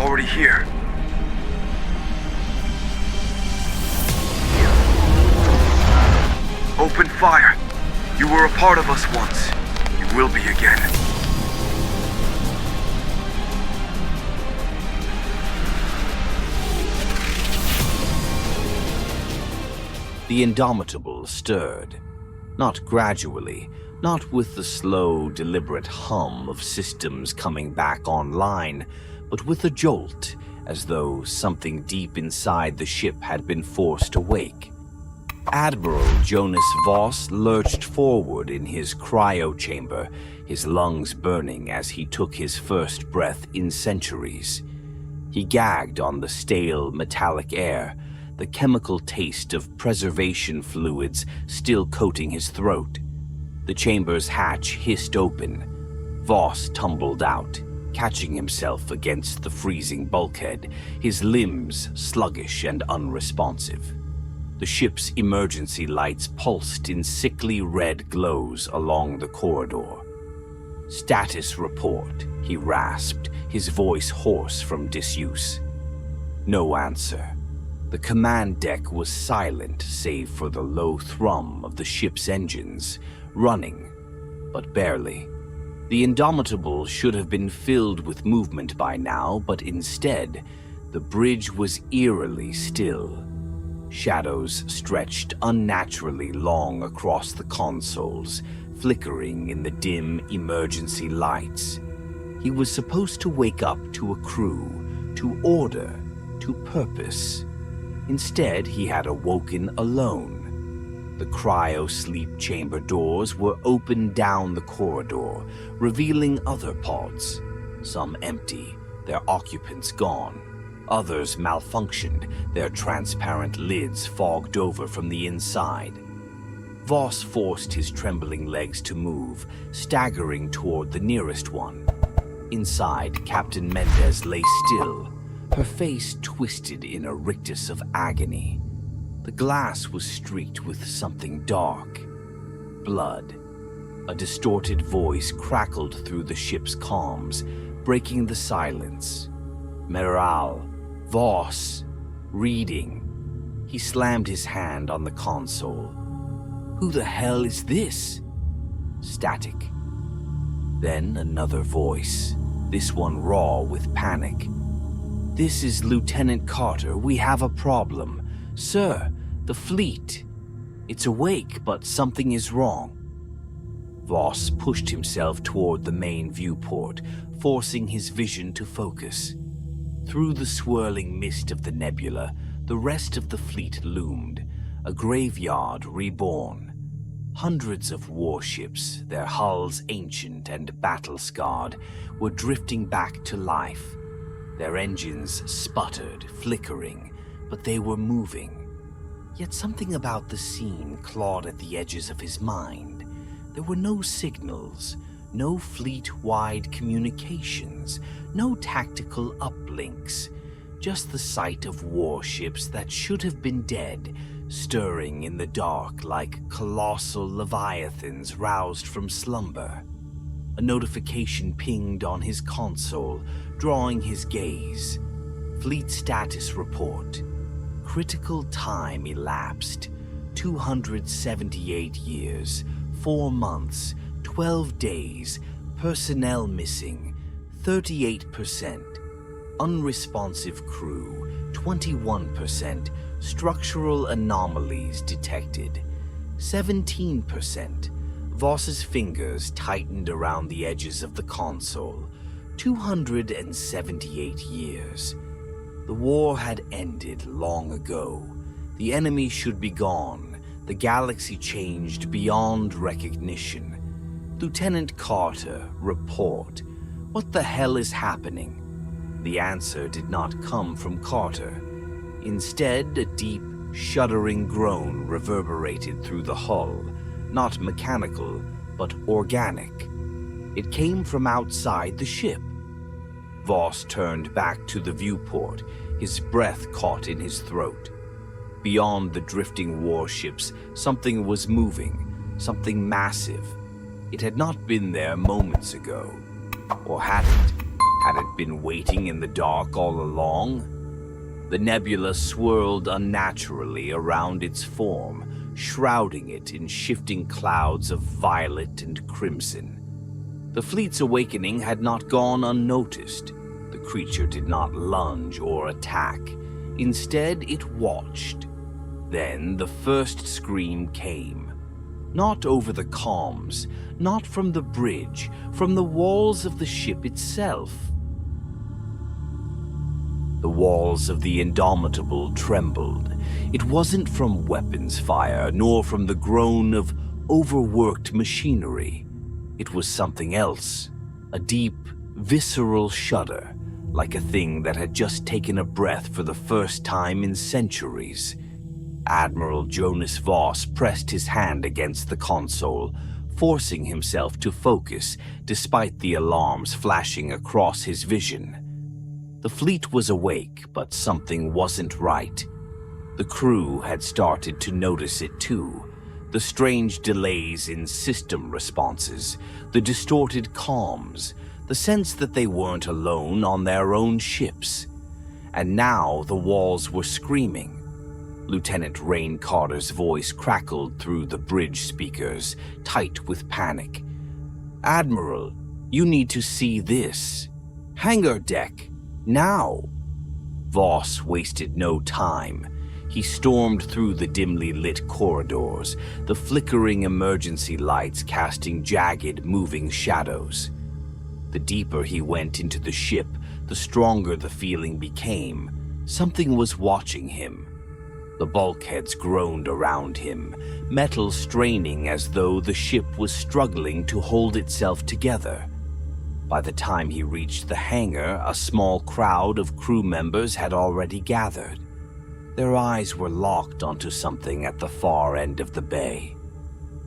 already here. Open fire. You were a part of us once. You will be again. The Indomitable stirred. Not gradually, not with the slow, deliberate hum of systems coming back online, but with a jolt, as though something deep inside the ship had been forced awake. Admiral Jonas Voss lurched forward in his cryo chamber, his lungs burning as he took his first breath in centuries. He gagged on the stale, metallic air, the chemical taste of preservation fluids still coating his throat. The chamber's hatch hissed open. Voss tumbled out, catching himself against the freezing bulkhead, his limbs sluggish and unresponsive. The ship's emergency lights pulsed in sickly red glows along the corridor. "Status report," he rasped, his voice hoarse from disuse. No answer. The command deck was silent save for the low thrum of the ship's engines, running, but barely. The Indomitable should have been filled with movement by now, but instead, the bridge was eerily still. Shadows stretched unnaturally long across the consoles, flickering in the dim emergency lights. He was supposed to wake up to a crew, to order, to purpose. Instead, he had awoken alone. The cryo-sleep chamber doors were opened down the corridor, revealing other pods. Some empty, their occupants gone. Others malfunctioned, their transparent lids fogged over from the inside. Voss forced his trembling legs to move, staggering toward the nearest one. Inside, Captain Mendez lay still, her face twisted in a rictus of agony. The glass was streaked with something dark. Blood. A distorted voice crackled through the ship's comms, breaking the silence. Meral. Voss. Reading. He slammed his hand on the console. Who the hell is this? Static. Then another voice, this one raw with panic. This is Lieutenant Carter. We have a problem. Sir, the fleet. It's awake, but something is wrong. Voss pushed himself toward the main viewport, forcing his vision to focus. Through the swirling mist of the nebula, the rest of the fleet loomed, a graveyard reborn. Hundreds of warships, their hulls ancient and battle-scarred, were drifting back to life. Their engines sputtered, flickering, but they were moving. Yet something about the scene clawed at the edges of his mind. There were no signals, no fleet-wide communications, no tactical uplinks, just the sight of warships that should have been dead, stirring in the dark like colossal Leviathans roused from slumber. A notification pinged on his console, drawing his gaze. Fleet status report. Critical time elapsed. 278 years, 4 months, 12 days, personnel missing, 38%. Unresponsive crew, 21%. Structural anomalies detected, 17%. Voss's fingers tightened around the edges of the console. 278 years. The war had ended long ago. The enemy should be gone. The galaxy changed beyond recognition. Lieutenant Carter, report. What the hell is happening? The answer did not come from Carter. Instead, a deep, shuddering groan reverberated through the hull, not mechanical, but organic. It came from outside the ship. Voss turned back to the viewport, his breath caught in his throat. Beyond the drifting warships, something was moving, something massive. It had not been there moments ago. Or had it? Had it been waiting in the dark all along? The nebula swirled unnaturally around its form, shrouding it in shifting clouds of violet and crimson. The fleet's awakening had not gone unnoticed. The creature did not lunge or attack. Instead, it watched. Then the first scream came. Not over the comms, not from the bridge, from the walls of the ship itself. The walls of the Indomitable trembled. It wasn't from weapons fire, nor from the groan of overworked machinery. It was something else, a deep, visceral shudder, like a thing that had just taken a breath for the first time in centuries. Admiral Jonas Voss pressed his hand against the console, forcing himself to focus despite the alarms flashing across his vision. The fleet was awake, but something wasn't right. The crew had started to notice it too. The strange delays in system responses, the distorted comms, the sense that they weren't alone on their own ships. And now the walls were screaming. Lieutenant Rain Carter's voice crackled through the bridge speakers, tight with panic. "Admiral, you need to see this. Hangar deck, now!" Voss wasted no time. He stormed through the dimly lit corridors, the flickering emergency lights casting jagged, moving shadows. The deeper he went into the ship, the stronger the feeling became. Something was watching him. The bulkheads groaned around him, metal straining as though the ship was struggling to hold itself together. By the time he reached the hangar, a small crowd of crew members had already gathered. Their eyes were locked onto something at the far end of the bay.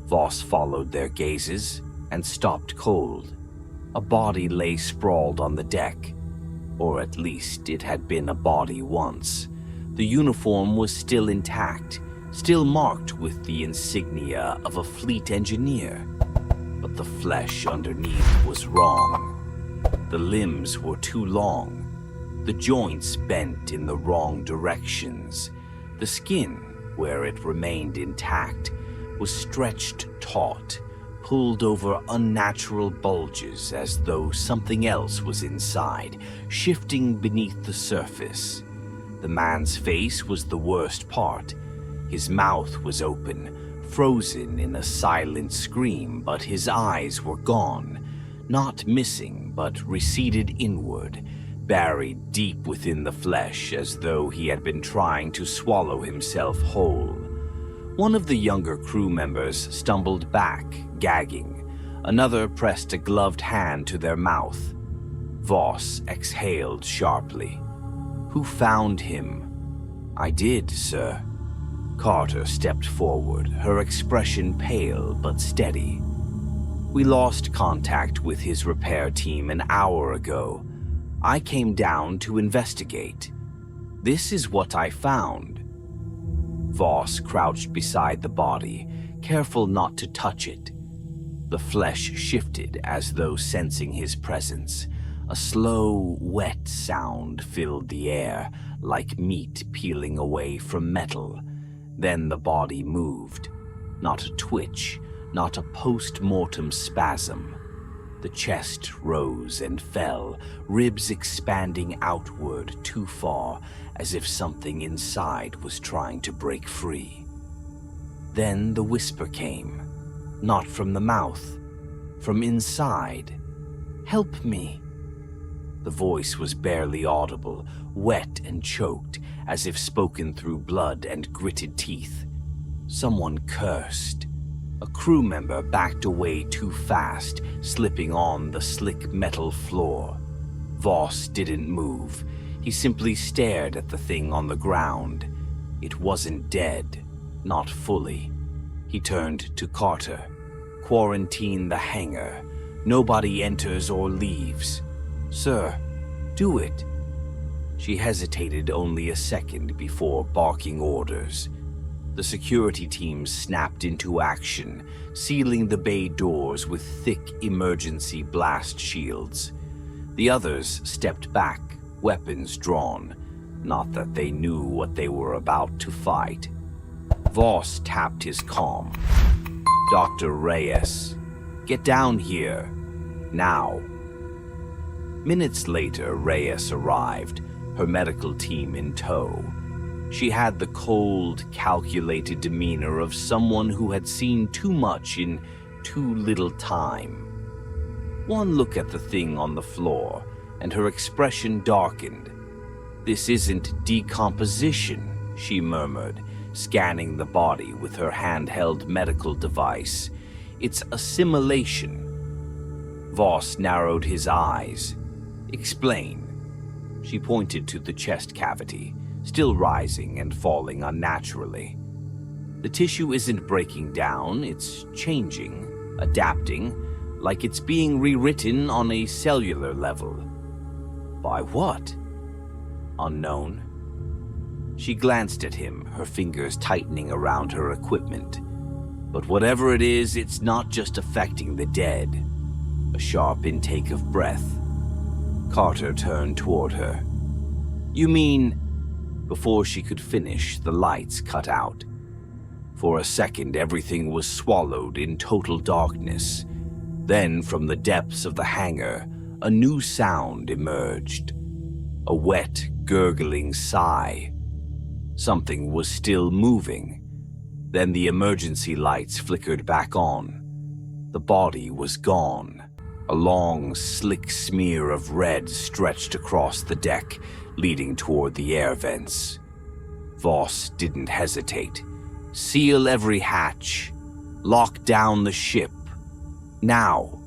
Voss followed their gazes and stopped cold. A body lay sprawled on the deck, or at least it had been a body once. The uniform was still intact, still marked with the insignia of a fleet engineer. But the flesh underneath was wrong. The limbs were too long. The joints bent in the wrong directions. The skin, where it remained intact, was stretched taut, pulled over unnatural bulges as though something else was inside, shifting beneath the surface. The man's face was the worst part. His mouth was open, frozen in a silent scream, but his eyes were gone. Not missing, but receded inward, buried deep within the flesh as though he had been trying to swallow himself whole. One of the younger crew members stumbled back, gagging. Another pressed a gloved hand to their mouth. Voss exhaled sharply. "Who found him?" "I did, sir." Carter stepped forward, her expression pale but steady. "We lost contact with his repair team an hour ago. I came down to investigate. This is what I found." Voss crouched beside the body, careful not to touch it. The flesh shifted as though sensing his presence. A slow, wet sound filled the air, like meat peeling away from metal. Then the body moved. Not a twitch, not a post-mortem spasm. The chest rose and fell, ribs expanding outward too far, as if something inside was trying to break free. Then the whisper came, not from the mouth, from inside. "Help me." The voice was barely audible, wet and choked, as if spoken through blood and gritted teeth. Someone cursed. A crew member backed away too fast, slipping on the slick metal floor. Voss didn't move. He simply stared at the thing on the ground. It wasn't dead, not fully. He turned to Carter. "Quarantine the hangar. Nobody enters or leaves." "Sir, do it." She hesitated only a second before barking orders. The security team snapped into action, sealing the bay doors with thick emergency blast shields. The others stepped back, weapons drawn, not that they knew what they were about to fight. Voss tapped his comm. "Dr. Reyes, get down here. Now." Minutes later, Reyes arrived, her medical team in tow. She had the cold, calculated demeanor of someone who had seen too much in too little time. One look at the thing on the floor, and her expression darkened. "This isn't decomposition," she murmured, scanning the body with her handheld medical device. "It's assimilation." Voss narrowed his eyes. "Explain." She pointed to the chest cavity, still rising and falling unnaturally. "The tissue isn't breaking down, it's changing, adapting, like it's being rewritten on a cellular level." "By what?" "Unknown." She glanced at him, her fingers tightening around her equipment. "But whatever it is, it's not just affecting the dead." A sharp intake of breath. Carter turned toward her. "You mean—" Before she could finish, the lights cut out. For a second, everything was swallowed in total darkness. Then, from the depths of the hangar, a new sound emerged. A wet, gurgling sigh. Something was still moving. Then the emergency lights flickered back on. The body was gone. A long, slick smear of red stretched across the deck, leading toward the air vents. Voss didn't hesitate. "Seal every hatch. Lock down the ship. Now."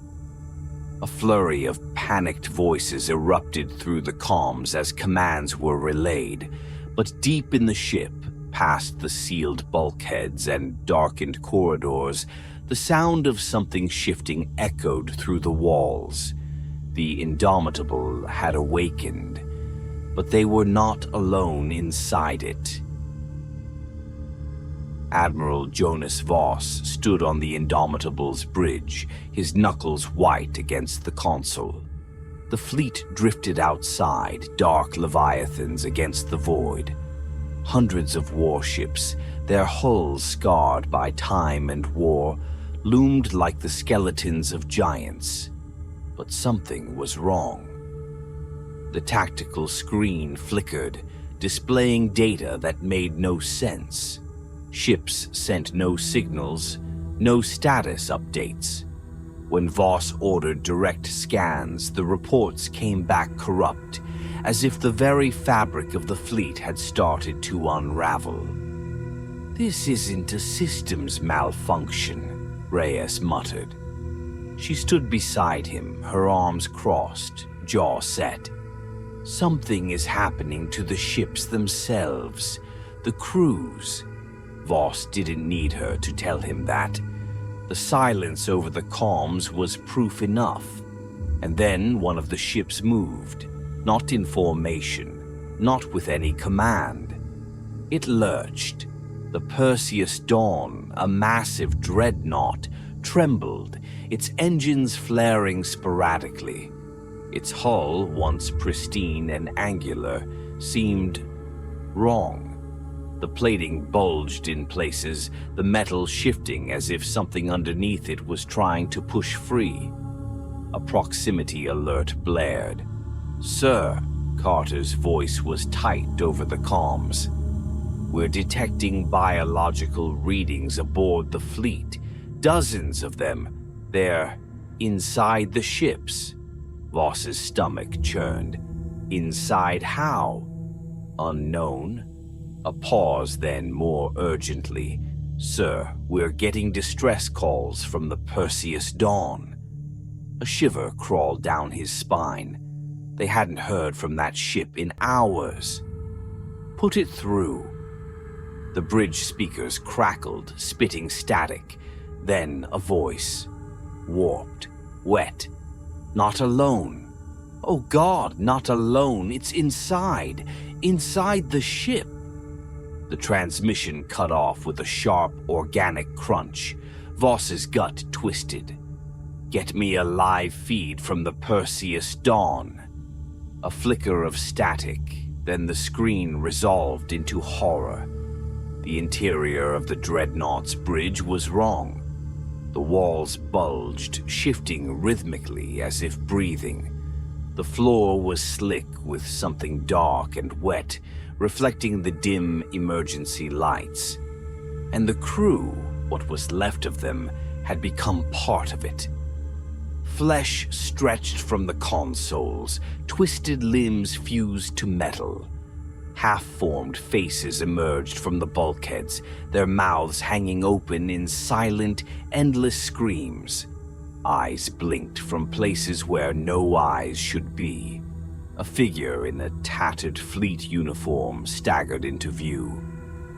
A flurry of panicked voices erupted through the comms as commands were relayed, but deep in the ship, past the sealed bulkheads and darkened corridors, the sound of something shifting echoed through the walls. The Indomitable had awakened, but they were not alone inside it. Admiral Jonas Voss stood on the Indomitable's bridge, his knuckles white against the console. The fleet drifted outside, dark Leviathans against the void. Hundreds of warships, their hulls scarred by time and war, loomed like the skeletons of giants. But something was wrong. The tactical screen flickered, displaying data that made no sense. Ships sent no signals, no status updates. When Voss ordered direct scans, the reports came back corrupt, as if the very fabric of the fleet had started to unravel. "This isn't a systems malfunction," Reyes muttered. She stood beside him, her arms crossed, jaw set. "Something is happening to the ships themselves, the crews." Voss didn't need her to tell him that. The silence over the comms was proof enough. And then one of the ships moved, not in formation, not with any command. It lurched. The Perseus Dawn, a massive dreadnought, trembled, its engines flaring sporadically. Its hull, once pristine and angular, seemed wrong. The plating bulged in places, the metal shifting as if something underneath it was trying to push free. A proximity alert blared. "Sir," Carter's voice was tight over the comms. "We're detecting biological readings aboard the fleet. Dozens of them. They're inside the ships." Voss's stomach churned. "Inside how?" "Unknown." A pause, then more urgently. "Sir, we're getting distress calls from the Perseus Dawn." A shiver crawled down his spine. They hadn't heard from that ship in hours. "Put it through." The bridge speakers crackled, spitting static. Then a voice. Warped. Wet. "Not alone." "Oh God, not alone. It's inside. Inside the ship." The transmission cut off with a sharp, organic crunch. Voss's gut twisted. Get me a live feed from the Perseus Dawn. A flicker of static, then the screen resolved into horror. The interior of the Dreadnought's bridge was wrong. The walls bulged, shifting rhythmically as if breathing. The floor was slick with something dark and wet, reflecting the dim emergency lights. And the crew, what was left of them, had become part of it. Flesh stretched from the consoles, twisted limbs fused to metal. Half-formed faces emerged from the bulkheads, their mouths hanging open in silent, endless screams. Eyes blinked from places where no eyes should be. A figure in a tattered fleet uniform staggered into view.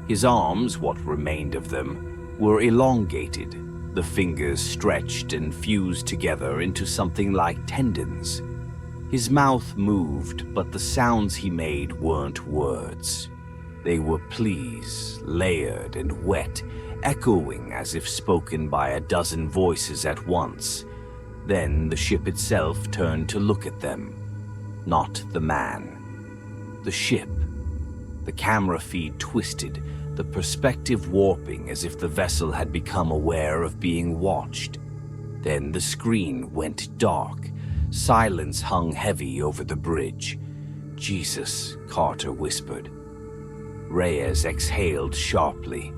His arms, what remained of them, were elongated, the fingers stretched and fused together into something like tendons. His mouth moved, but the sounds he made weren't words. They were pleas, layered and wet, echoing as if spoken by a dozen voices at once. Then the ship itself turned to look at them. Not the man. The ship. The camera feed twisted, the perspective warping as if the vessel had become aware of being watched. Then the screen went dark. Silence hung heavy over the bridge. "Jesus," Carter whispered. Reyes exhaled sharply.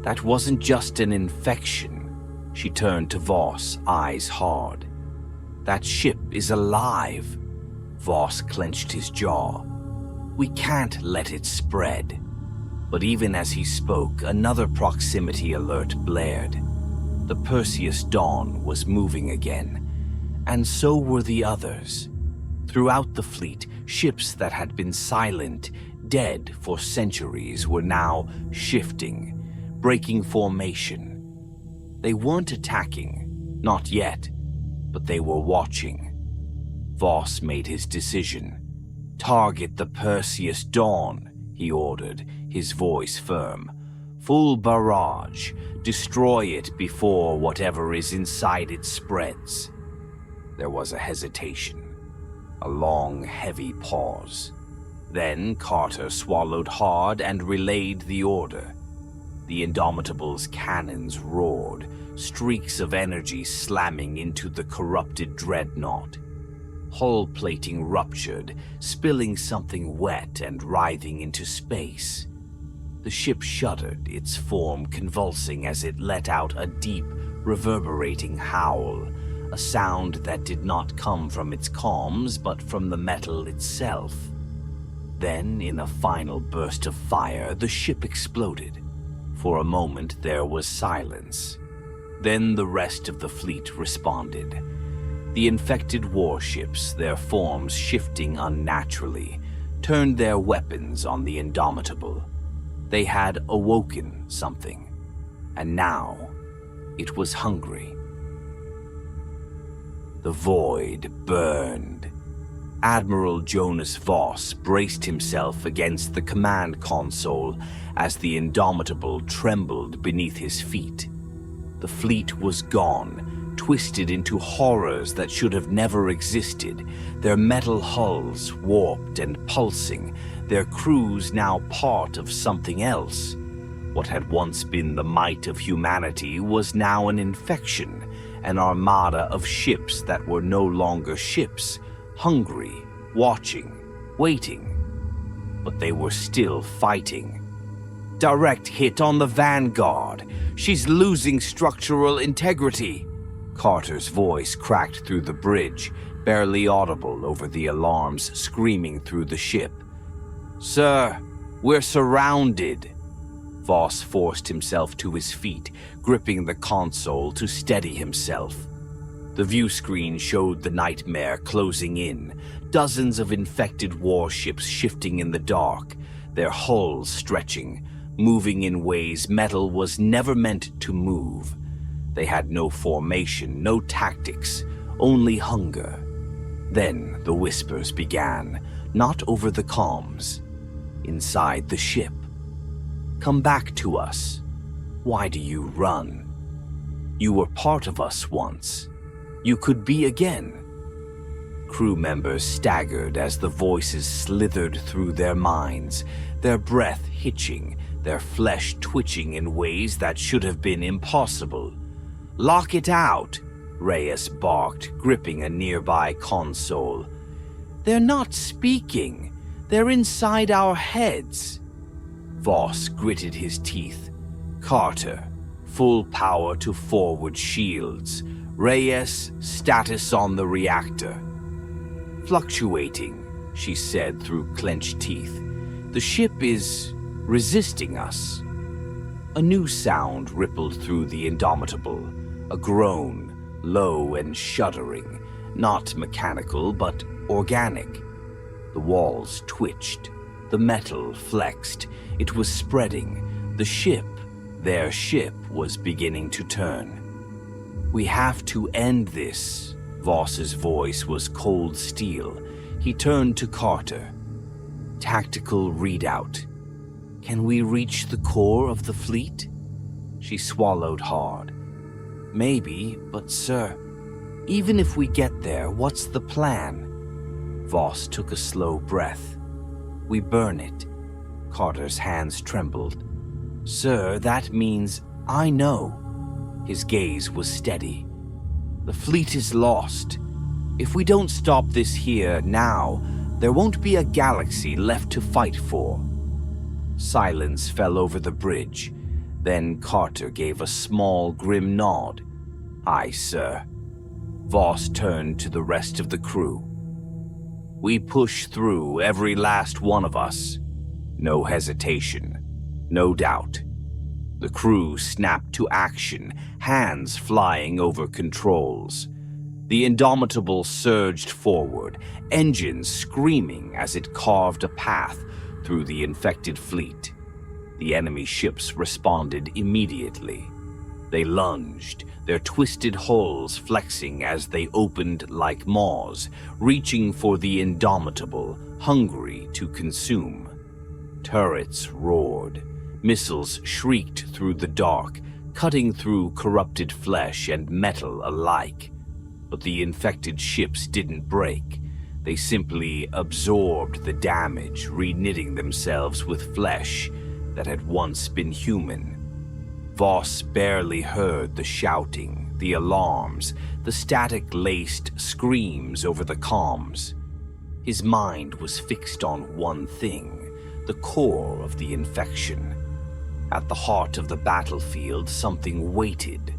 That wasn't just an infection. She turned to Voss, eyes hard. "That ship is alive." Voss clenched his jaw. "We can't let it spread." But even as he spoke, another proximity alert blared. The Perseus Dawn was moving again, and so were the others. Throughout the fleet, ships that had been silent, dead for centuries, were now shifting, breaking formation. They weren't attacking, not yet, but they were watching. Voss made his decision. "Target the Perseus Dawn," he ordered, his voice firm. "Full barrage. Destroy it before whatever is inside it spreads." There was a hesitation. A long, heavy pause. Then Carter swallowed hard and relayed the order. The Indomitable's cannons roared, streaks of energy slamming into the corrupted dreadnought. Hull plating ruptured, spilling something wet and writhing into space. The ship shuddered, its form convulsing as it let out a deep, reverberating howl, a sound that did not come from its comms but from the metal itself. Then, in a final burst of fire, the ship exploded. For a moment there was silence. Then the rest of the fleet responded. The infected warships, their forms shifting unnaturally, turned their weapons on the Indomitable. They had awoken something, and now it was hungry. The void burned. Admiral Jonas Voss braced himself against the command console as the Indomitable trembled beneath his feet. The fleet was gone, twisted into horrors that should have never existed, their metal hulls warped and pulsing, their crews now part of something else. What had once been the might of humanity was now an infection, an armada of ships that were no longer ships, hungry, watching, waiting. But they were still fighting. "Direct hit on the Vanguard. She's losing structural integrity." Carter's voice cracked through the bridge, barely audible over the alarms screaming through the ship. "Sir, we're surrounded." Voss forced himself to his feet, gripping the console to steady himself. The view screen showed the nightmare closing in, dozens of infected warships shifting in the dark, their hulls stretching, moving in ways metal was never meant to move. They had no formation, no tactics, only hunger. Then the whispers began, not over the comms, inside the ship. "Come back to us. Why do you run? You were part of us once. You could be again. Crew members staggered as the voices slithered through their minds, their breath hitching, their flesh twitching in ways that should have been impossible. "Lock it out," Reyes barked, gripping a nearby console. "They're not speaking. They're inside our heads." Voss gritted his teeth. Carter, full power to forward shields. Reyes, status on the reactor. "Fluctuating," she said through clenched teeth. "The ship is resisting us." A new sound rippled through the Indomitable, a groan, low and shuddering, not mechanical but organic. The walls twitched, the metal flexed, it was spreading. The ship, their ship, was beginning to turn. "We have to end this." Voss's voice was cold steel. He turned to Carter. "Tactical readout. Can we reach the core of the fleet?" She swallowed hard. "Maybe, but sir, even if we get there, what's the plan?" Voss took a slow breath. "We burn it." Carter's hands trembled. "Sir, that means I know." His gaze was steady. "The fleet is lost. If we don't stop this here now, there won't be a galaxy left to fight for." Silence fell over the bridge. Then Carter gave a small, grim nod. "Aye, sir." Voss turned to the rest of the crew. "We push through, every last one of us. No hesitation, no doubt." The crew snapped to action, hands flying over controls. The Indomitable surged forward, engines screaming as it carved a path through the infected fleet. The enemy ships responded immediately. They lunged, their twisted hulls flexing as they opened like maws, reaching for the Indomitable, hungry to consume. Turrets roared. Missiles shrieked through the dark, cutting through corrupted flesh and metal alike. But the infected ships didn't break. They simply absorbed the damage, reknitting themselves with flesh that had once been human. Voss barely heard the shouting, the alarms, the static-laced screams over the comms. His mind was fixed on one thing, the core of the infection. At the heart of the battlefield, something waited.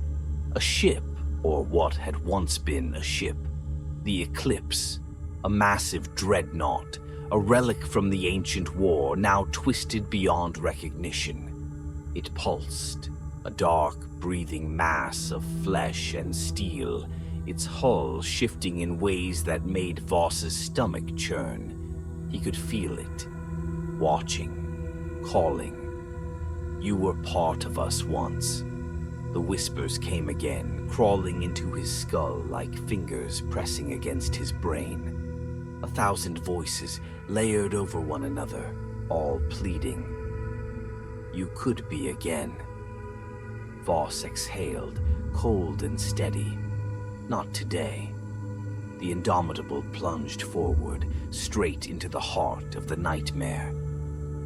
A ship, or what had once been a ship. The Eclipse, a massive dreadnought, a relic from the ancient war, now twisted beyond recognition. It pulsed, a dark, breathing mass of flesh and steel, its hull shifting in ways that made Voss's stomach churn. He could feel it, watching, calling. "You were part of us once." The whispers came again, crawling into his skull like fingers pressing against his brain. 1,000 voices layered over one another, all pleading. "You could be again." Voss exhaled, cold and steady. "Not today." The Indomitable plunged forward, straight into the heart of the nightmare.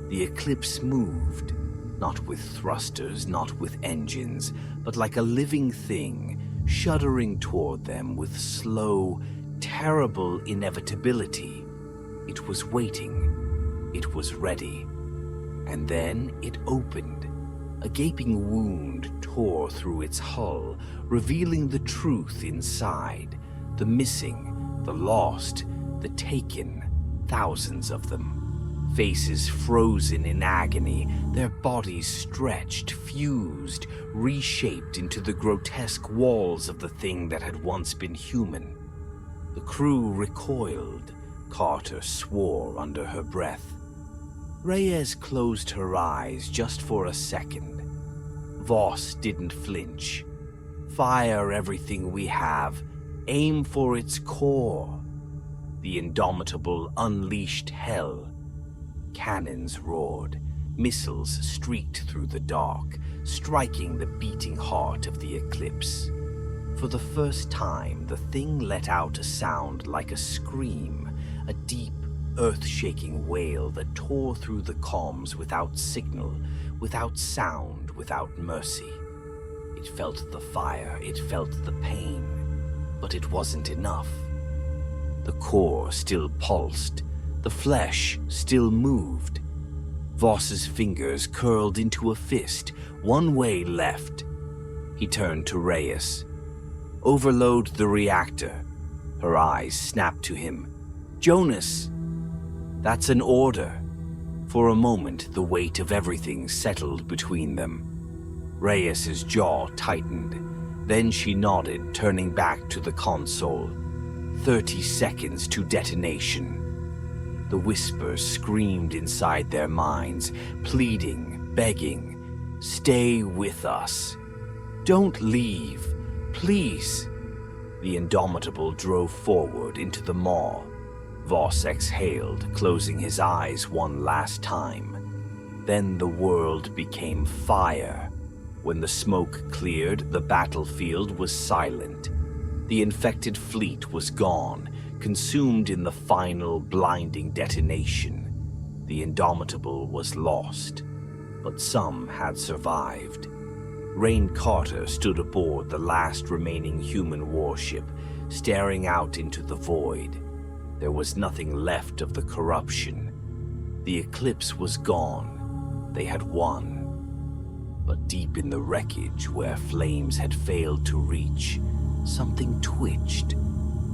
The Eclipse moved, not with thrusters, not with engines, but like a living thing, shuddering toward them with slow, terrible inevitability. It was waiting. It was ready. And then it opened. A gaping wound tore through its hull, revealing the truth inside. The missing, the lost, the taken, thousands of them. Faces frozen in agony, their bodies stretched, fused, reshaped into the grotesque walls of the thing that had once been human. The crew recoiled. Carter swore under her breath. Reyes closed her eyes just for a second. Voss didn't flinch. "Fire everything we have. Aim for its core." The Indomitable unleashed hell. Cannons roared. Missiles streaked through the dark, striking the beating heart of the Eclipse. For the first time, the thing let out a sound like a scream, a deep, earth-shaking wail that tore through the comms without signal, without sound, without mercy. It felt the fire, it felt the pain, but it wasn't enough. The core still pulsed, the flesh still moved. Voss's fingers curled into a fist, one way left. He turned to Reyes. "Overload the reactor." Her eyes snapped to him. "Jonas!" "That's an order." For a moment, the weight of everything settled between them. Reyes's jaw tightened. Then she nodded, turning back to the console. 30 seconds to detonation. The whispers screamed inside their minds, pleading, begging, "Stay with us. Don't leave. Please." The Indomitable drove forward into the maw. Voss exhaled, closing his eyes one last time. Then the world became fire. When the smoke cleared, the battlefield was silent. The infected fleet was gone, consumed in the final blinding detonation. The Indomitable was lost, but some had survived. Rain Carter stood aboard the last remaining human warship, staring out into the void. There was nothing left of the corruption. The eclipse was gone. They had won. But deep in the wreckage, where flames had failed to reach, something twitched.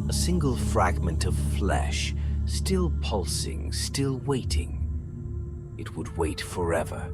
A single fragment of flesh, still pulsing, still waiting. It would wait forever.